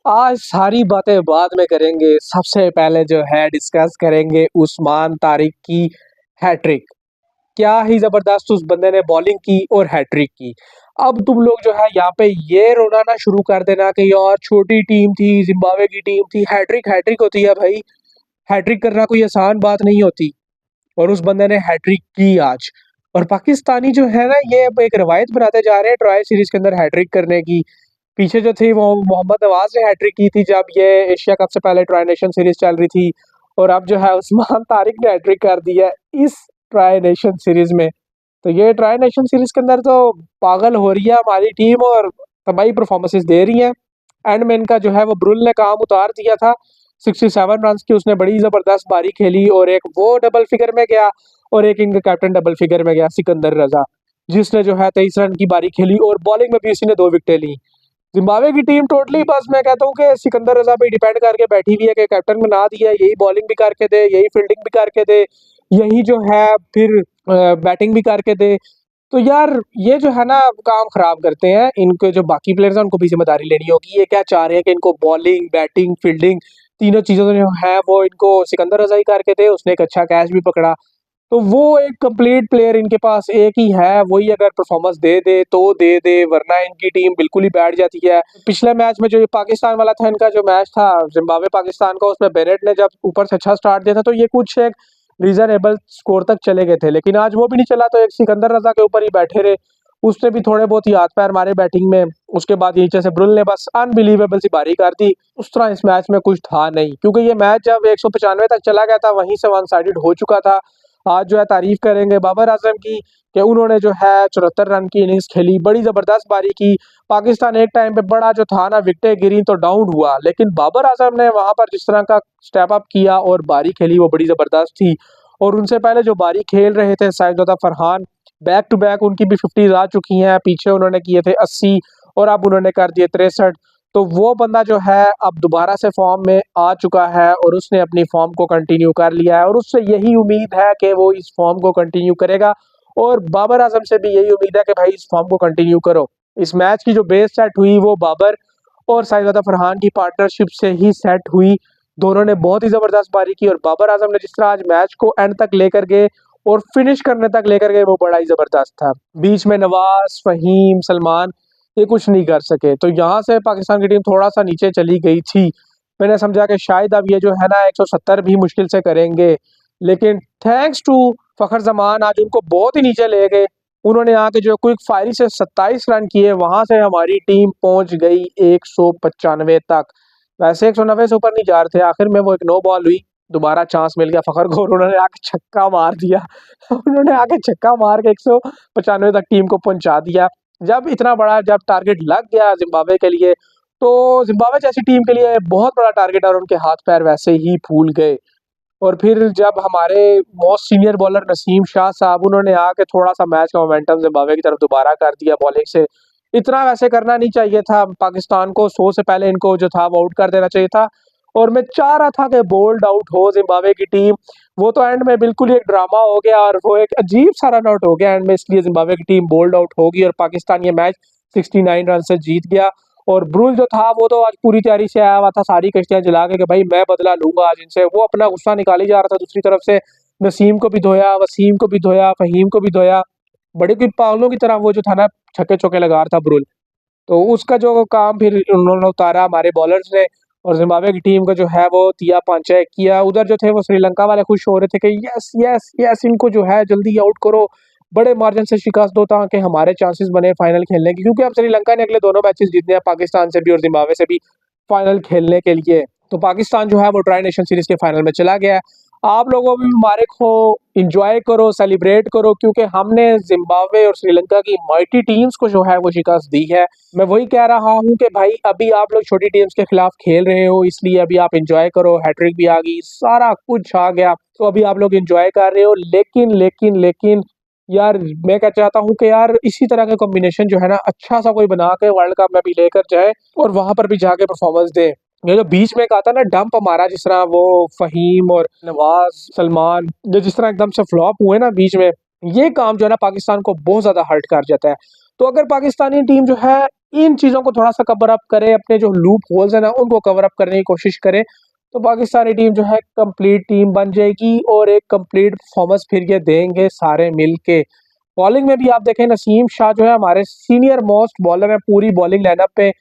आज सारी बातें बाद में करेंगे। सबसे पहले जो है डिस्कस करेंगे उस्मान तारिक की हैट्रिक। क्या ही ज़बरदस्त उस बंदे ने बॉलिंग की और हैट्रिक की। अब तुम लोग जो है यहाँ पे ये रोना शुरू कर देना कि यार छोटी टीम थी, ज़िम्बाब्वे की टीम थी, हैट्रिक हैट्रिक होती है भाई। हैट्रिक करना कोई आसान बात नहीं होती और उस बंदे ने हैट्रिक की आज। और पाकिस्तानी जो है ना ये अब एक रवायत बनाते जा रहे हैं ट्राई सीरीज़ के अंदर हैट्रिक करने की। पीछे जो थी वो मोहम्मद नवाज ने हैट्रिक की थी जब ये एशिया कप से पहले ट्राई नेशन सीरीज चल रही थी और अब जो है उस्मान तारिक ने हैट्रिक कर दी है इस ट्राई नेशन सीरीज में। तो ये ट्राई नेशन सीरीज के अंदर तो पागल हो रही है हमारी टीम और तबाही परफॉर्मेंसेस दे रही हैं। एंड में इनका जो है वो ब्रुल ने काम उतार दिया था। 67 रन की उसने बड़ी ज़बरदस्त पारी खेली और एक वो डबल फिगर में गया और एक इनका कैप्टन डबल फिगर में गया सिकंदर रजा, जिसने जो है 23 रन की पारी खेली और बॉलिंग में भी उसी ने 2 विकेटें ली। जिम्बाब्वे की टीम टोटली बस मैं कहता हूँ कि सिकंदर रजा पे डिपेंड करके बैठी हुई है कि कैप्टन बना दिया, यही बॉलिंग भी करके दे, यही फील्डिंग भी करके दे, यही जो है फिर बैटिंग भी करके दे। तो यार ये जो है ना काम खराब करते हैं। इनके जो बाकी प्लेयर्स हैं उनको भी जिम्मेदारी लेनी होगी। ये क्या चाह रहे हैं कि इनको बॉलिंग, बैटिंग, फील्डिंग तीनों चीज़ों जो है वो इनको सिकंदर रजा ही करके दे। उसने एक अच्छा कैच भी पकड़ा। तो वो एक कंप्लीट प्लेयर इनके पास एक ही है, वही अगर परफॉर्मेंस दे दे तो दे दे, वरना इनकी टीम बिल्कुल ही बैठ जाती है। पिछले मैच में जो ये पाकिस्तान वाला था, इनका जो मैच था जिम्बाब्वे पाकिस्तान का, उसमें बेनेट ने जब ऊपर से अच्छा स्टार्ट दिया था तो ये कुछ एक रीजनेबल स्कोर तक चले गए थे, लेकिन आज वो भी नहीं चला तो एक सिकंदर रजा के ऊपर ही बैठे रहे। उसने भी थोड़े बहुत ही हाथ पैर मारे बैटिंग में। उसके बाद नीचे से ब्रुल ने बस अनबिलीवेबल सी बारी कर दी। उस तरह इस मैच में कुछ था नहीं, क्योंकि ये मैच जब 195 तक चला गया था वहीं से वन साइडेड हो चुका था। आज जो है तारीफ करेंगे बाबर आजम की कि उन्होंने जो है 74 रन की इनिंग्स खेली, बड़ी ज़बरदस्त पारी की। पाकिस्तान एक टाइम पे बड़ा जो था ना विकेटें गिरी तो डाउन हुआ, लेकिन बाबर आजम ने वहां पर जिस तरह का स्टेप अप किया और बारी खेली वो बड़ी ज़बरदस्त थी। और उनसे पहले जो बारी खेल रहे थे साइदुद्दौला फरहान, बैक टू बैक उनकी भी 50 आ चुकी हैं। पीछे उन्होंने किए थे 80 और अब उन्होंने कर दिए 63। तो वो बंदा जो है अब दोबारा से फॉर्म में आ चुका है और उसने अपनी फॉर्म को कंटिन्यू कर लिया है और उससे यही उम्मीद है कि वो इस फॉर्म को कंटिन्यू करेगा। और बाबर आजम से भी यही उम्मीद है कि भाई इस फॉर्म को कंटिन्यू करो। इस मैच की जो बेस सेट हुई वो बाबर और साइदुद्दौला फरहान की पार्टनरशिप से ही सेट हुई। दोनों ने बहुत ही ज़बरदस्त पारी की और बाबर आजम ने जिस तरह आज मैच को एंड तक लेकर गए और फिनिश करने तक लेकर गए वो बड़ा ही ज़बरदस्त था। बीच में नवाज, फ़हीम, सलमान ये कुछ नहीं कर सके, तो यहाँ से पाकिस्तान की टीम थोड़ा सा नीचे चली गई थी। मैंने समझा कि शायद अब ये जो है ना 170 भी मुश्किल से करेंगे, लेकिन थैंक्स टू फ़खर जमान आज उनको बहुत ही नीचे ले गए। उन्होंने आके जो क्विक फायरिंग से 27 रन किए, वहां से हमारी टीम पहुंच गई 195 तक। वैसे 190 से ऊपर नहीं जा रहे थे, आखिर में वो एक नो बॉल हुई, दोबारा चांस मिल गया फ़खर को और उन्होंने आके छक्का मार दिया। उन्होंने आके छक्का मार के 195 तक टीम को पहुंचा दिया। जब इतना बड़ा जब टारगेट लग गया जिम्बाब्वे के लिए, तो जिम्बाब्वे जैसी टीम के लिए बहुत बड़ा टारगेट और उनके हाथ पैर वैसे ही फूल गए। और फिर जब हमारे most senior bowler Naseem Shah साहब उन्होंने आके थोड़ा सा मैच का मोमेंटम जिम्बाब्वे की तरफ दोबारा कर दिया बॉलिंग से। इतना वैसे करना नहीं चाहिए था पाकिस्तान को, 100 से पहले इनको जो था वो आउट कर देना चाहिए था। और मैं चाह रहा था कि बोल्ड आउट हो जिम्बाब्वे की टीम। वो तो एंड में बिल्कुल ही एक ड्रामा हो गया और वो एक अजीब सा रन आउट हो गया एंड में, इसलिए जिम्बाब्वे की टीम बोल्ड आउट होगी और पाकिस्तान ये मैच 69 रन से जीत गया। और ब्रुल जो था वो तो आज पूरी तैयारी से आया हुआ था, सारी कश्तियां जला के कि भाई मैं बदला लूंगा आज इनसे। वो अपना गुस्सा निकाली जा रहा था, दूसरी तरफ से नसीम को भी धोया, वसीम को भी धोया, फहीम को भी धोया। बड़े कोई पागलों की तरह वो जो था ना छक्के चौके लगा रहा था ब्रुल। तो उसका जो काम फिर उन्होंने उतारा हमारे बॉलर्स ने और जिम्बाब्वे की टीम को जो है वो तिया पांचा किया। उधर जो थे वो श्रीलंका वाले खुश हो रहे थे कि यस यस यस इनको जो है जल्दी आउट करो, बड़े मार्जिन से शिकस्त दो ताकि हमारे चांसेस बने फाइनल खेलने की, क्योंकि अब श्रीलंका ने अगले दोनों मैचेस जीतने हैं पाकिस्तान से भी और जिम्बाब्वे से भी फाइनल खेलने के लिए। तो पाकिस्तान जो है वो ट्राई नेशन सीरीज के फाइनल में चला गया है। आप लोगों भी मुबारक हो, इंजॉय करो, सेलिब्रेट करो, क्योंकि हमने जिम्बाब्वे और श्रीलंका की माइटी टीम्स को जो है वो शिकस्त दी है। मैं वही कह रहा हूँ कि भाई अभी आप लोग छोटी टीम्स के खिलाफ खेल रहे हो, इसलिए अभी आप एंजॉय करो। हैट्रिक भी आ गई, सारा कुछ आ गया, तो अभी आप लोग एंजॉय कर रहे हो। लेकिन लेकिन लेकिन यार मैं क्या चाहता हूँ कि यार इसी तरह का कॉम्बिनेशन जो है ना अच्छा सा कोई बना के वर्ल्ड कप में भी लेकर जाए और वहां पर भी जाके परफॉर्मेंस दे। ये जो बीच में कहा था ना डंप हमारा, जिस तरह वो फहीम और नवाज, सलमान जो जिस तरह एकदम से फ्लॉप हुए ना बीच में, ये काम जो है ना पाकिस्तान को बहुत ज्यादा हर्ट कर जाता है। तो अगर पाकिस्तानी टीम जो है इन चीज़ों को थोड़ा सा कवर अप करे, अपने जो लूप होल्स है ना उनको कवर अप करने की कोशिश करे, तो पाकिस्तानी टीम जो है कंप्लीट टीम बन जाएगी और एक कंप्लीट परफॉर्मेंस फिर ये देंगे सारे मिल के। बॉलिंग में भी आप देखें, नसीम शाह जो है हमारे सीनियर मोस्ट बॉलर है पूरी बॉलिंग लाइनअप पे,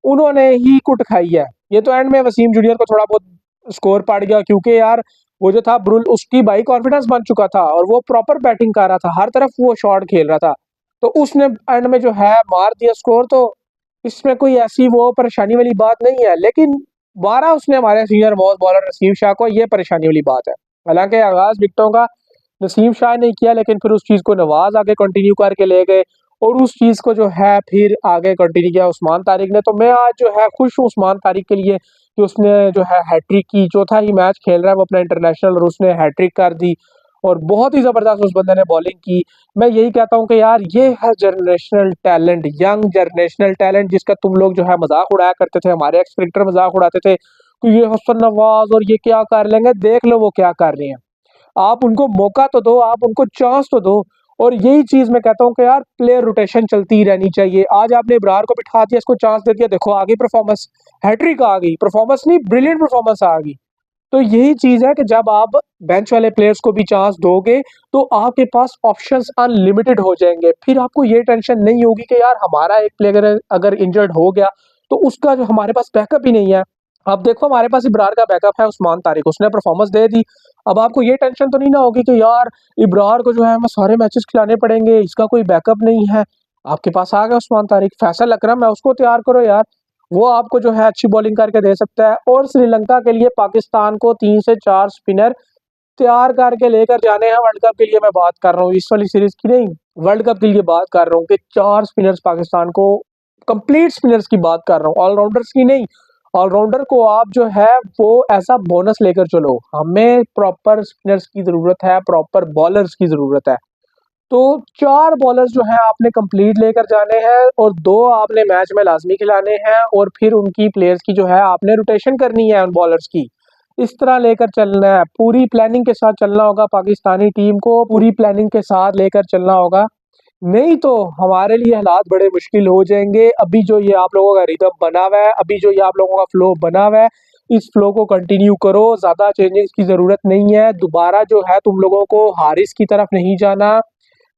उन्होंने ही कुट खाई है। ये तो एंड में वसीम जूनियर को थोड़ा बहुत स्कोर पड़ गया, क्योंकि यार वो जो था ब्रुल, उसकी भाई कॉन्फिडेंस बन चुका था और वो प्रॉपर बैटिंग कर रहा था, हर तरफ वो शॉट खेल रहा था, तो उसने एंड में जो है मार दिया स्कोर। तो इसमें कोई ऐसी वो परेशानी वाली बात नहीं है, लेकिन मारा उसने हमारे senior most bowler Naseem Shah को, ये परेशानी वाली बात है। हालांकि आगाज विकेटों का नसीम शाह ने किया, लेकिन फिर उस चीज़ को नवाज आगे कंटिन्यू करके ले गए और उस चीज़ को जो है फिर आगे कंटिन्यू किया उस्मान तारिक ने। तो मैं आज जो है खुश हूँ उस्मान तारिक के लिए कि उसने जो है हैट्रिक की, चौथा ही मैच खेल रहा है वो अपना इंटरनेशनल और उसने हैट्रिक कर दी और बहुत ही ज़बरदस्त उस बंदे ने बॉलिंग की। मैं यही कहता हूँ कि यार ये है generational talent, young generational talent, जिसका तुम लोग जो है मजाक उड़ाया करते थे, हमारे एक्स क्रिकेटर मजाक उड़ाते थे कि ये हसन नवाज और ये क्या कर लेंगे, देख लो वो क्या कर रहे हैं। आप उनको मौका तो दो, आप उनको चांस तो दो। और यही चीज मैं कहता हूँ कि यार प्लेयर रोटेशन चलती ही रहनी चाहिए। आज आपने इब्रार को बिठा दिया, इसको चांस दे दिया, देखो आ गई परफॉर्मेंस, हैट्रिक आ गई, परफॉर्मेंस नहीं ब्रिलियंट परफॉर्मेंस आ गई। तो यही चीज है कि जब आप बेंच वाले प्लेयर्स को भी चांस दोगे तो आपके पास ऑप्शंस अनलिमिटेड हो जाएंगे, फिर आपको ये टेंशन नहीं होगी कि यार हमारा एक प्लेयर अगर इंजर्ड हो गया तो उसका जो हमारे पास बैकअप ही नहीं है। अब देखो हमारे पास इब्रार का बैकअप है उस्मान तारिक, उसने परफॉर्मेंस दे दी। अब आपको ये टेंशन तो नहीं ना होगी कि यार इब्रार को जो है हमें सारे मैचेस खिलाने पड़ेंगे, इसका कोई बैकअप नहीं है। आपके पास आ गया उस्मान तारिक, फैसल अकरम है, उसको तैयार करो यार, वो आपको जो है अच्छी बॉलिंग करके दे सकता है। और श्रीलंका के लिए पाकिस्तान को 3 से 4 स्पिनर तैयार करके लेकर जाने हैं वर्ल्ड कप के लिए। मैं बात कर रहा हूँ इस वाली सीरीज की नहीं, वर्ल्ड कप के लिए बात कर रहा हूँ कि 4 स्पिनर्स पाकिस्तान को, कंप्लीट स्पिनर्स की बात कर रहा हूँ, ऑलराउंडर्स की नहीं। ऑलराउंडर को आप जो है वो ऐसा बोनस लेकर चलो, हमें प्रॉपर स्पिनर्स की जरूरत है, प्रॉपर बॉलर्स की जरूरत है। तो 4 बॉलर्स जो हैं आपने कंप्लीट लेकर जाने हैं और 2 आपने मैच में लाजमी खिलाने हैं और फिर उनकी प्लेयर्स की जो है आपने रोटेशन करनी है उन बॉलर्स की। इस तरह लेकर चलना है, पूरी प्लानिंग के साथ चलना होगा, पाकिस्तानी टीम को पूरी प्लानिंग के साथ लेकर चलना होगा, नहीं तो हमारे लिए हालात बड़े मुश्किल हो जाएंगे। अभी जो ये आप लोगों का रिदम बना हुआ है, अभी जो ये आप लोगों का फ्लो बना हुआ है, इस फ्लो को कंटिन्यू करो, ज़्यादा चेंजेस की ज़रूरत नहीं है। दोबारा जो है तुम लोगों को हारिस की तरफ नहीं जाना,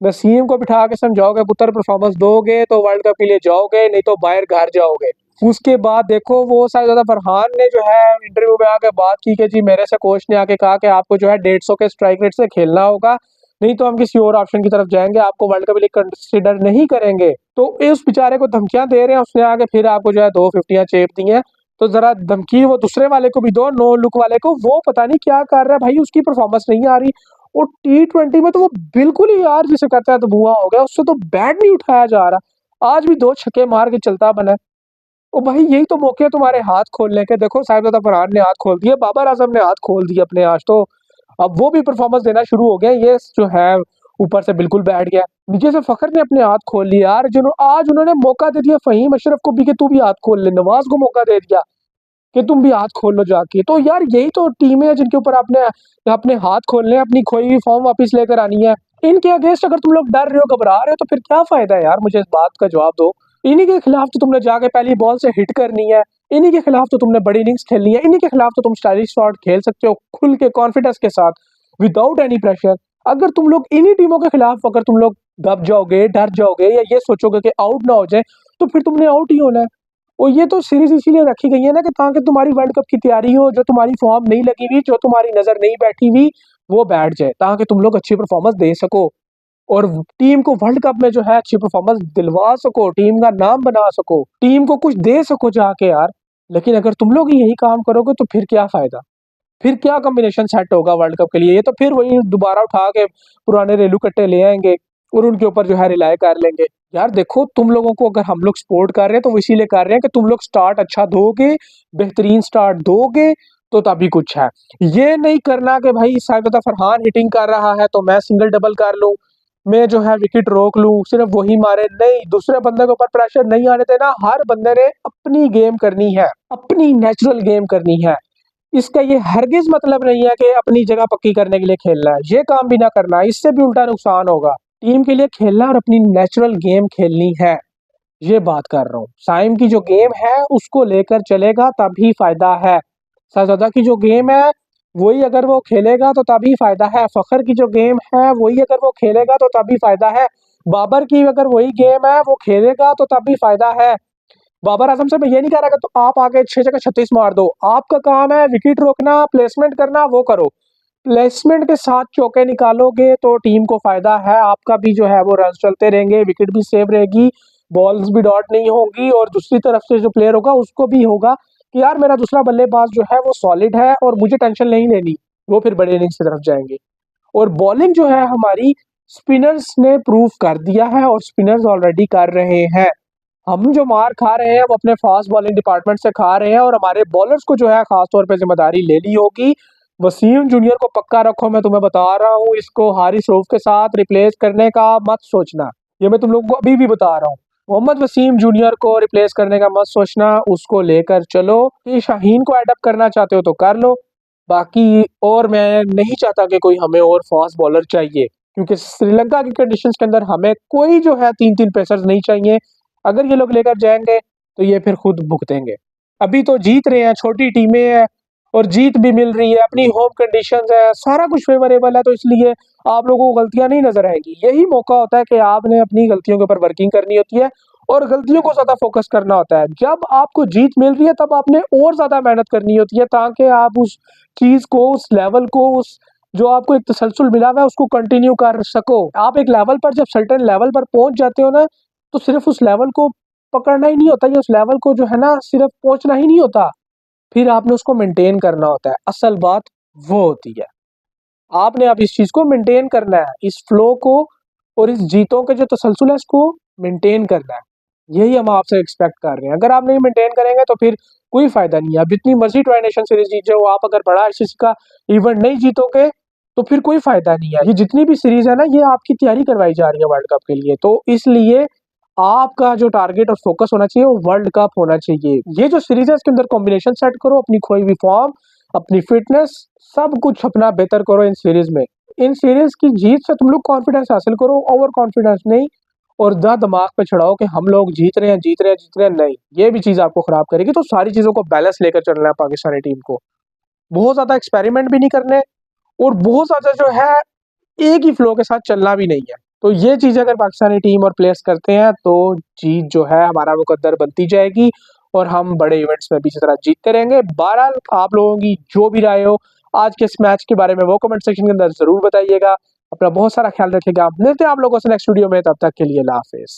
वसीम को बिठा के समझाओगे पुत्र परफॉर्मेंस दोगे तो वर्ल्ड कप के लिए जाओगे, नहीं तो बाहर घर जाओगे। उसके बाद देखो वो साहिबजादा फरहान ने जो है इंटरव्यू में आके बात की कि जी मेरे से कोच ने आके कहा कि आपको जो है 150 के स्ट्राइक रेट से खेलना होगा, नहीं तो हम किसी और ऑप्शन की तरफ जाएंगे, आपको वर्ल्ड कप के लिए कंसिडर नहीं करेंगे। तो इस बेचारे को धमकियां दे रहे हैं, उसने आगे फिर आपको जो है 2 50 चेप दी हैं। तो जरा धमकी वो दूसरे वाले को भी दो, नो लुक वाले को, वो पता नहीं क्या कर रहा है भाई, उसकी परफॉर्मेंस नहीं आ रही। और T20 में तो वो बिल्कुल ही यार जिसे कहता है तो बुआ हो गया, उससे तो बैट नहीं उठाया जा रहा, आज भी 2 छक्के मार के चलता बना है। ओ भाई यही तो मौके है तुम्हारे हाथ खोलने के, देखो साहिबजादा फरहान ने हाथ खोल दिए, बाबर आजम ने हाथ खोल दिए अपने आज तो। अब वो भी परफॉर्मेंस देना शुरू हो गया, ये जो है ऊपर से बिल्कुल बैठ गया, नीचे से फखर ने अपने हाथ खोल लिए यार, आज उन्होंने मौका दे दिया फहीम अशरफ को भी कि तू भी हाथ खोल ले, नवाज को मौका दे दिया कि तुम भी हाथ खोल लो जाके। तो यार यही तो टीमें हैं जिनके ऊपर आपने अपने हाथ खोलने हैं, अपनी खोई हुई फॉर्म वापस लेकर आनी है। इनके अगेंस्ट अगर तुम लोग डर रहे हो, घबरा रहे हो, तो फिर क्या फायदा है यार, मुझे इस बात का जवाब दो। इन्हीं के खिलाफ तो तुमने जाके पहली बॉल से हिट करनी है, इन्हीं के खिलाफ तो तुमने बड़ी इनिंग्स खेलनी है, इन्हीं के खिलाफ तो तुम स्टाइलिश शॉट खेल सकते हो खुल के, कॉन्फिडेंस के साथ, विदाउट एनी प्रेशर। अगर तुम लोग इन्हीं टीमों के खिलाफ अगर तुम लोग दब जाओगे, डर जाओगे या ये सोचोगे कि आउट ना हो जाए, तो फिर तुमने आउट ही होना है। और ये तो सीरीज इसीलिए रखी गई है ना कि ताकि तुम्हारी वर्ल्ड कप की तैयारी हो, जो तुम्हारी फॉर्म नहीं लगी हुई, जो तुम्हारी नजर नहीं बैठी हुई, वो बैठ जाए, ताकि तुम लोग अच्छी परफॉर्मेंस दे सको और टीम को वर्ल्ड कप में जो है अच्छी परफॉर्मेंस दिलवा सको, टीम का नाम बना सको, टीम को कुछ दे सको जाके यार। लेकिन अगर तुम लोग ही यही काम करोगे तो फिर क्या फायदा, फिर क्या कॉम्बिनेशन सेट होगा वर्ल्ड कप के लिए। ये तो फिर वही दोबारा उठा के पुराने रेलू कट्टे ले आएंगे और उनके ऊपर जो है रिलाय कर लेंगे। यार देखो तुम लोगों को अगर हम लोग सपोर्ट कर रहे हैं तो वो इसीलिए कर रहे हैं कि तुम लोग स्टार्ट अच्छा दोगे, बेहतरीन स्टार्ट दोगे, तो तभी कुछ है। ये नहीं करना कि भाई साहिबजादा फरहान हिटिंग कर रहा है तो मैं सिंगल डबल कर लूं, मैं जो है विकेट रोक लूं, सिर्फ वही मारे, नहीं, दूसरे बंदे के ऊपर प्रेशर नहीं आने देना। हर बंदे ने अपनी गेम करनी है, अपनी नेचुरल गेम करनी है। इसका ये हरगिज मतलब नहीं है कि अपनी जगह पक्की करने के लिए खेलना है, ये काम भी ना करना, इससे भी उल्टा नुकसान होगा। टीम के लिए खेलना और अपनी नेचुरल गेम खेलनी है, ये बात कर रहा हूँ। साइम की जो गेम है उसको लेकर चलेगा तभी फायदा है। शहजादा की जो गेम है वही अगर वो खेलेगा तो तभी फायदा है। फखर की जो गेम है वही अगर वो खेलेगा तो तभी फायदा है। बाबर की अगर वही गेम है वो खेलेगा तो तभी फायदा है। बाबर आजम से मैं ये नहीं कह रहा कि तो आप आके 6 जगह 36 मार दो। आपका काम है विकेट रोकना, प्लेसमेंट करना, वो करो। प्लेसमेंट के साथ चौके निकालोगे तो टीम को फायदा है। आपका भी जो है वो रन चलते रहेंगे, विकेट भी सेव रहेगी, बॉल्स भी डॉट नहीं होंगी और दूसरी तरफ से जो प्लेयर होगा उसको भी होगा कि यार मेरा दूसरा बल्लेबाज जो है वो सॉलिड है और मुझे टेंशन नहीं लेनी। वो फिर बड़े इनिंग्स की तरफ जाएंगे। और बॉलिंग जो है हमारी स्पिनर्स ने प्रूव कर दिया है और स्पिनर्स ऑलरेडी कर रहे हैं। हम जो मार खा रहे हैं वो अपने फास्ट बॉलिंग डिपार्टमेंट से खा रहे हैं और हमारे बॉलर्स को जो है खास तौर पे जिम्मेदारी लेनी होगी। वसीम जूनियर को पक्का रखो, मैं तुम्हें बता रहा हूँ, इसको हारिस रऊफ के साथ रिप्लेस करने का मत सोचना। ये मैं तुम लोगों को अभी भी बता रहा हूँ। मोहम्मद वसीम जूनियर को रिप्लेस करने का मत सोचना, उसको लेकर चलो। ये शाहीन को एडअप करना चाहते हो तो कर लो, बाकी और मैं नहीं चाहता कि कोई हमें और फास्ट बॉलर चाहिए, क्योंकि श्रीलंका की कंडीशंस के अंदर हमें कोई जो है 3-3 पेसर्स नहीं चाहिए। अगर ये लोग लेकर जाएंगे तो ये फिर खुद भुगतेंगे। अभी तो जीत रहे हैं, छोटी टीमें हैं और जीत भी मिल रही है, अपनी होम कंडीशंस है, सारा कुछ फेवरेबल है, तो इसलिए आप लोगों को गलतियां नहीं नजर आएंगी। यही मौका होता है कि आपने अपनी गलतियों के ऊपर वर्किंग करनी होती है और गलतियों को ज्यादा फोकस करना होता है। जब आपको जीत मिल रही है तब आपने और ज्यादा मेहनत करनी होती है ताकि आप उस चीज को, उस लेवल को, उस जो आपको एक तसलसल मिला हुआ है उसको कंटिन्यू कर सको। आप एक लेवल पर जब सर्टेन लेवल पर पहुंच जाते हो ना, तो सिर्फ उस लेवल को पकड़ना ही नहीं होता, ये उस लेवल को जो है ना सिर्फ पहुंचना ही नहीं होता, फिर आपने उसको मेंटेन करना होता है। असल बात वो होती है, आपने अब इस चीज को मेंटेन करना है, इस फ्लो को और इस जीतों के जो तसलसल है इसको मेंटेन करना है। यही हम आपसे एक्सपेक्ट कर रहे हैं। अगर आप नहीं मेंटेन करेंगे तो फिर कोई फायदा नहीं है। अब जितनी मर्जी ट्राई नेशन सीरीज जीत जाओ, आप अगर बड़ा आईसीसी का इवेंट नहीं जीतोगे तो फिर कोई फायदा नहीं है। ये जितनी भी सीरीज है ना, ये आपकी तैयारी करवाई जा रही है वर्ल्ड कप के लिए, तो इसलिए आपका जो टारगेट और फोकस होना चाहिए वो वर्ल्ड कप होना चाहिए। ये जो सीरीज है इसके अंदर कॉम्बिनेशन सेट करो, अपनी खोई हुई फॉर्म, अपनी फिटनेस, सब कुछ अपना बेहतर करो इन सीरीज में। इन सीरीज की जीत से तुम लोग कॉन्फिडेंस हासिल करो, ओवर कॉन्फिडेंस नहीं। और दिमाग पे चढ़ाओ कि हम लोग जीत रहे हैं, जीत रहे हैं, जीत रहे हैं, नहीं, ये भी चीज आपको खराब करेगी। तो सारी चीजों को बैलेंस लेकर चलना है पाकिस्तानी टीम को। बहुत ज्यादा एक्सपेरिमेंट भी नहीं करने और बहुत ज्यादा जो है एक ही फ्लो के साथ चलना भी नहीं है। तो ये चीज अगर पाकिस्तानी टीम और प्लेयर्स करते हैं तो जीत जो है हमारा मुकद्दर बनती जाएगी और हम बड़े इवेंट्स में भी इसी तरह जीतते रहेंगे। बहरहाल आप लोगों की जो भी राय हो आज के इस मैच के बारे में वो कमेंट सेक्शन के अंदर जरूर बताइएगा। अपना बहुत सारा ख्याल रखिएगा। मिलते हैं आप लोगों से नेक्स्ट वीडियो में, तब तक के लिए अल्लाह हाफिज।